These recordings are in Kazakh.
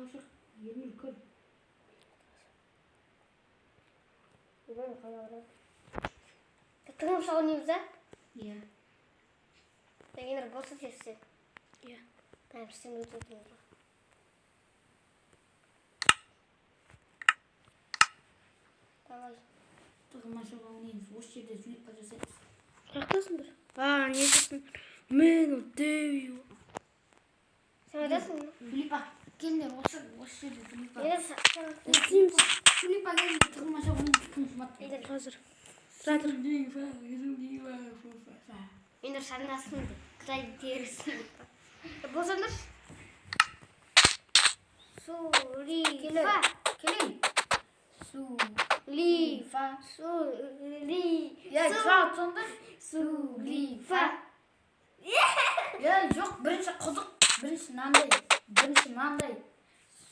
шық, ермір көр. 이건 가져가라. 등급 사원님자? Iya. 여기는 버스 됐어. Iya. 나 무슨 일도 없는 거. Давай. Тұғыма шығауынен осы жерде зүйіп қажасайыз. Қаяқтасыңдар? Не дейсің? Мен отдаю. Sen ödesin mi? Филиппа, келіңдер осы жерде Филиппа. İstейміз. Филиппа келіңдер, тұғыма шығауынен тұқым жұмат. Қазір. Тұратыр. Енді шарнасың қытай терісің. Босандар. Сулифа. Келің. Сулифа. Сулифа. Я жауап сондар. Сулифа. Я жоқ, бірінші қызық. Бірінші мынандай.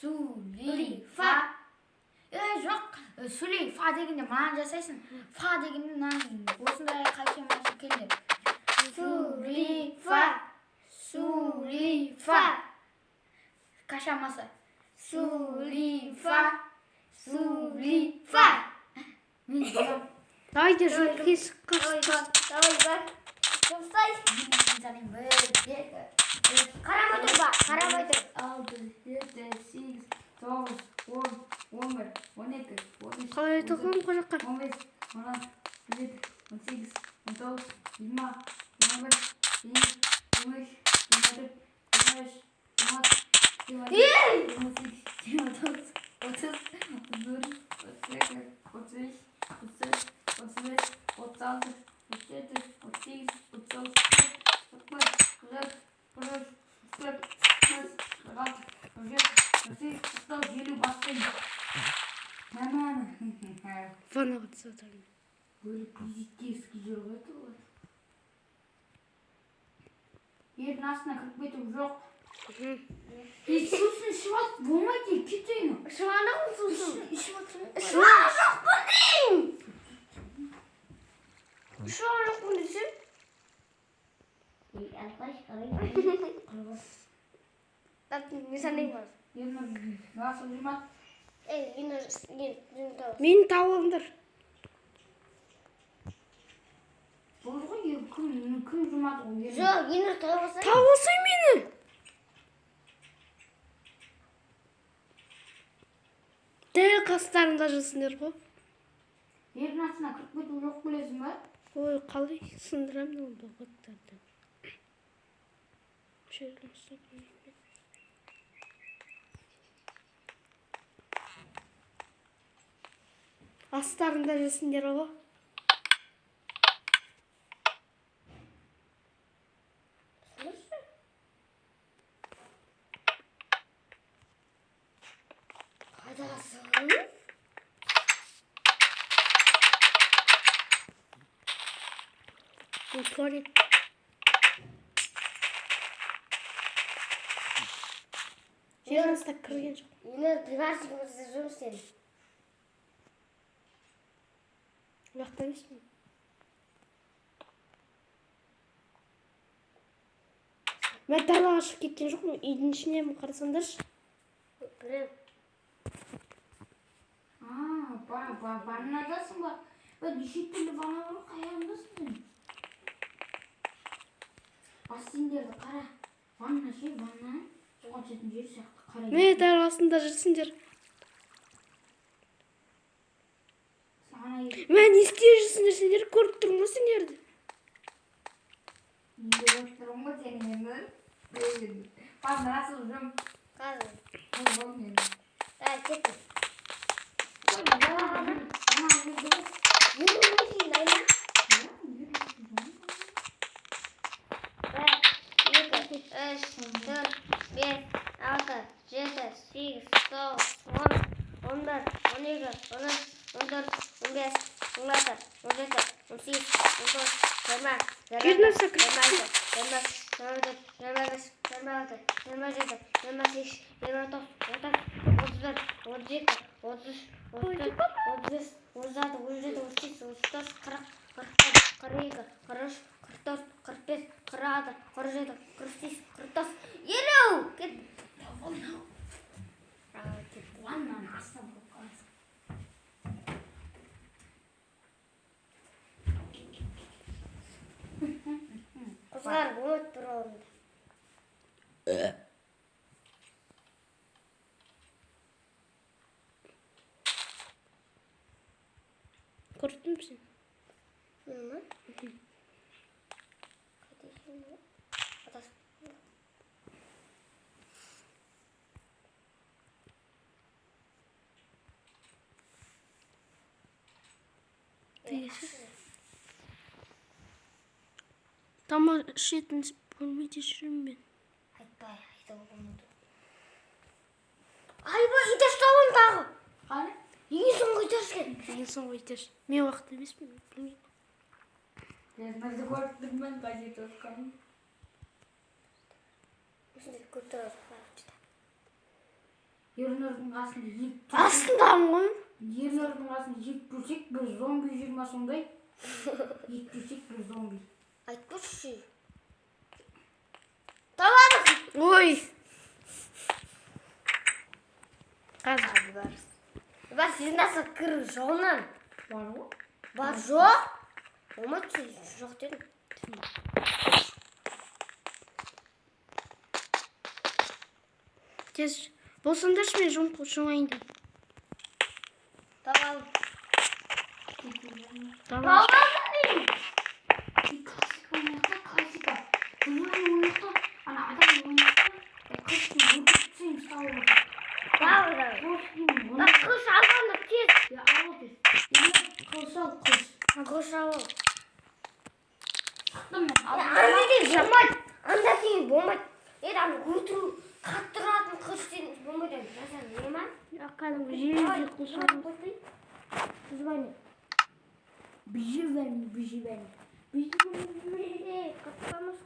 Сулифа. Жоқ, Сулифа дегенде мынаны жасайсың. Фа дегенде мынаны осындай қайшамашы келді. Сулифа. Қашамасы. Сулифа. Мен жауап. Давай держи, кес. Давай бар. Жұмсай. Қарамай тұр ба, қарамай тұр. 6, 7, 8, 9, 10, 11, 12, 13, Қалай тоқым қожаққа? 15, 16, 17, 18, 19, 20, 21, 22, 23, 24, 25, 26, 27, 28, 29, 30, 31, 32, 33, 34, 35, 36, 37, 38, 39, 40, 41, 42, 43, 44, 45, 46, 50 бастаймын. Ваннаға түсатырмын. Böyle позитивский жер ғой бұл. Ердің астына кіріп кету жоқ. Сусын ішіп алып болмайды, кетейін. Шуанақ сусын. Ішіп алып. Шуанақ бұндың. Шуанақ бұндың. Так, не санаймыз. Ердің басып жұмат. Мені тауыңдар. Болды ғой, кім жұмады ғой. Жоқ, енді тауғысы. Тауысай мені. Дәл қастарында жүрсіңдер ғой. Ердің астына кіріп кету жоқ білесің ба? Ой, қалай сындырамын ол бағыттарды. Жерін ұстап қоймын. Астарында жүрсіңдер ғой. Қайдасың? Туалет. Жеріңізді кірген жоқ. Енді приватникімізді жұмыс істедім. Уақытта емеспін. Мен далаға шығып кеткен жоқпын. Үйдің ішіне қарасаңдаршы. Білем. Ваннадасың ба? Неше түрлі ванна бар, қаяғындасың? Бассейндерді қара. Ванна ше, ванна. Суға түсетін жер сияқты қара. Мен дәл астында жүрсіңдер. Мен не істеп жүрсіңдер, сендер көріп тұрмын ғой сендерді. Енді көріп тұрмын ғой сені енді. Қазір асыл жүрім. Қазір. Да, кеттім. Kızlar Umut bir oldu. Korktun mu sen? Bilmem. Kardeşim mi? Atası. Tamam şeyden bölmeyi geçiririm ben. Айтпай, айтып болмайды. Айбай, ит ұстауын тағы. Қане? Неге соңғы ит ұстаған? Ең соңғы айташ. Мен уақыт емеспін, білмеймін. Нәрсе көрдім мен газет оқығанмын. Осындай көп тұрады. Ернұрдың қасында ет Астындамын ғой. Ернұрдың қасында ет бөлсек бір зомби жүр ма сондай? Ет бөлсек бір зомби. Айтпашы. Табады. Ой. Қазір. Бар, сіздің насыл кір жоғынан. Бар ғой? Бар жоқ. Болмайды, жоқ дедім. Тез болсаңдаршы мен жоңайын деп. Табады. Давай. Классика. Ойнақта, ана адам ойнақта, қышты өтіпсен ұстауы. Табады. Бар, қыш алғанда тез. Я алып ес. Қыш ал, қыш. Қыш алу. Сақтым мен. Анда дейін болмайды. Анда дейін болмайды. Еді өтіру қаттыратын қыш дейін болмайды. Жасан не ма? Кәдімгі жерде құлшалым. Звони. Бживен, бживен. Каттамыз.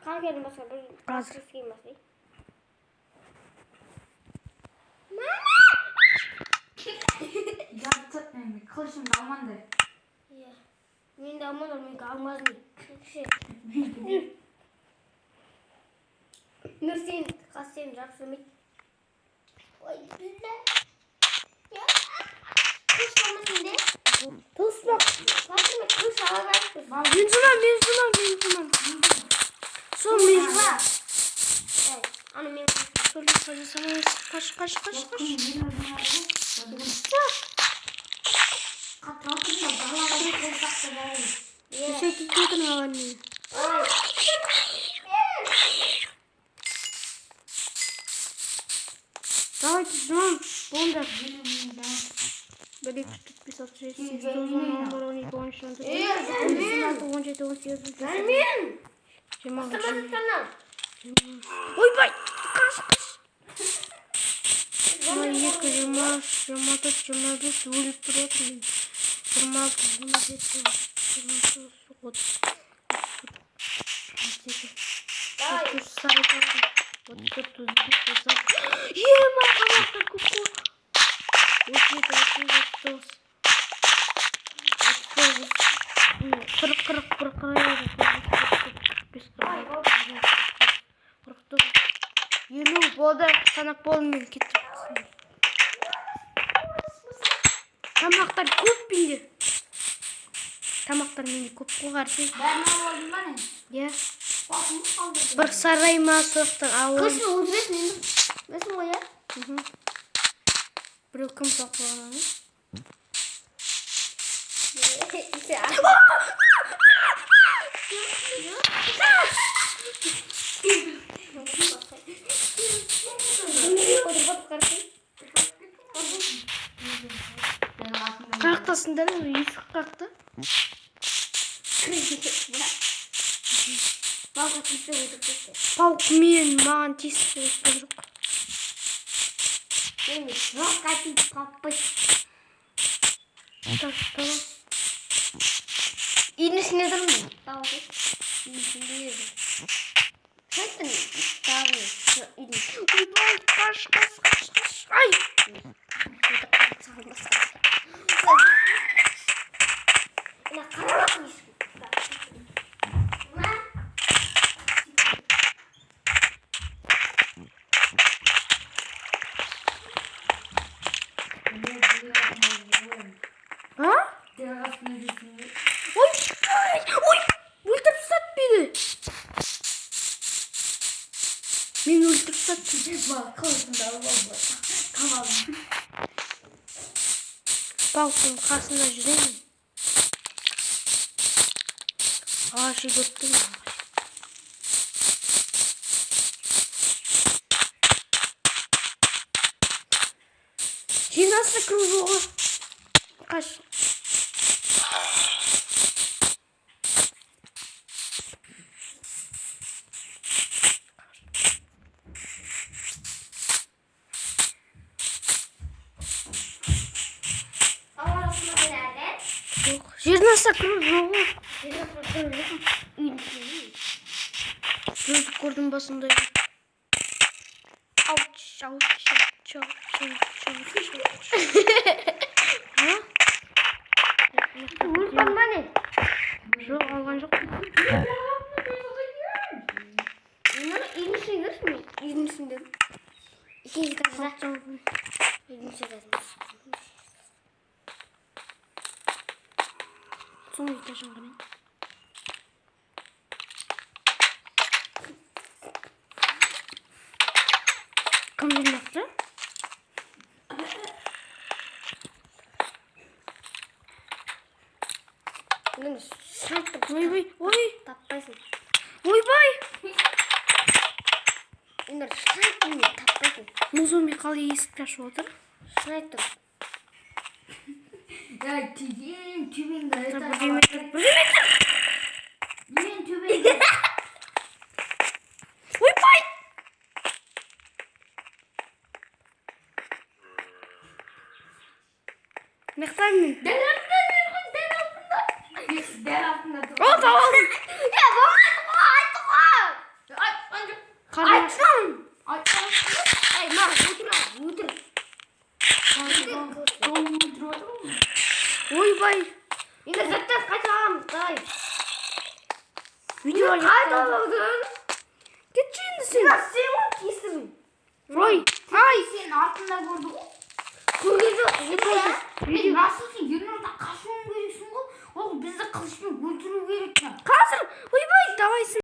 Қай келін басқа бір Қазір. келмесі. Жарты, қылышымды алманды. Мен де алмадым, мен алмадым. Нұр сен, қас сен жақсымайды. Ой, білді. Қыш қалмасын де? Тоспақ. Қасым мен қыш алабайықпыз. Мен жұмам. Сол мен жұмам. Аны мен Сол жасамайыз. Қаш. Қатыратында бағалағын қолсақты бауы. Еще кететін алан мен. Давайте жұмам. Болыңдар. Bir, 2, 3, 4, 5, 6, 7, 8, 9, 10, 11, 12, 13, 14, 15, 16, 17, 18, 19, 20. Мен! Жиырма. Астамады сана. Ойбай! Қаш. 22, 23, 24, 25 өліп тұратын. 26, 27, 28, 30, 49 болды, санап болдым мен кеттім. Тамақтар көп менде. Тамақтар менде көп қоғарсын. Бәрін алып алдым ба не? Иә. Басым қалды. Бір сарай ма соқтан ауыр. Қышын өндіресің енді. Білесің ғой, иә? Біреу кім соқпағаны? Қақтасында да есік қақты. Балға тисе өтіп кетті. Паук мен маған тиісіп өткен жоқ. Мен жоқ қайтып қаппай. Тамам. Үйдің ішіне тұрмын. Тауы. Үйдің ішінде еді. Қайттың тағы үйдің. Ойбай, қаш. Ай! Ina қарамасын ешкім. Bak kılıçında baba. Tamam. Balkonun karşısında жүрейін. Ağaçı göttüm ya. Жинасы кругы. Қаш. Arasında nerede? Жоқ. Жинасы кругы. Жүзіп көрдің басында. Ауч, ауч, ауч, ауч, ауч. Ha? Vursan bana. Жоқ, алған жоқ. Bunları iğnesi görmüyor. İğnesinde. İkinci tarafta. İğnesi de. Соны етежін ғана. Кім жинақты? Bunları şarttık. Ойбай, ой, Tappaysın. ойбай! Bunları şarttık. Tappaysın. Музон қалай есікті ашып отыр? Şarttık. Ya tübinga. Бірдеметр. Мен tübinga. Ойбай! Мектаймын. Дәл altında dur. О, табалдым. Ya baba aytık. Ay, ancak. Қарындас. Ay ma otur. Ойбай! Yine zaten kaçalım. Day. Видео Kaydoldun. Кетші енді сен. Biraz senin kesin. Ой, Ay senin altında gördüm. Kuyruğu. Sen nasılsın? Yanımda kaçmam gereksin o. Oğlum bizi kılıçla götürü gerek mi? қазір. Ойбай, давай сен.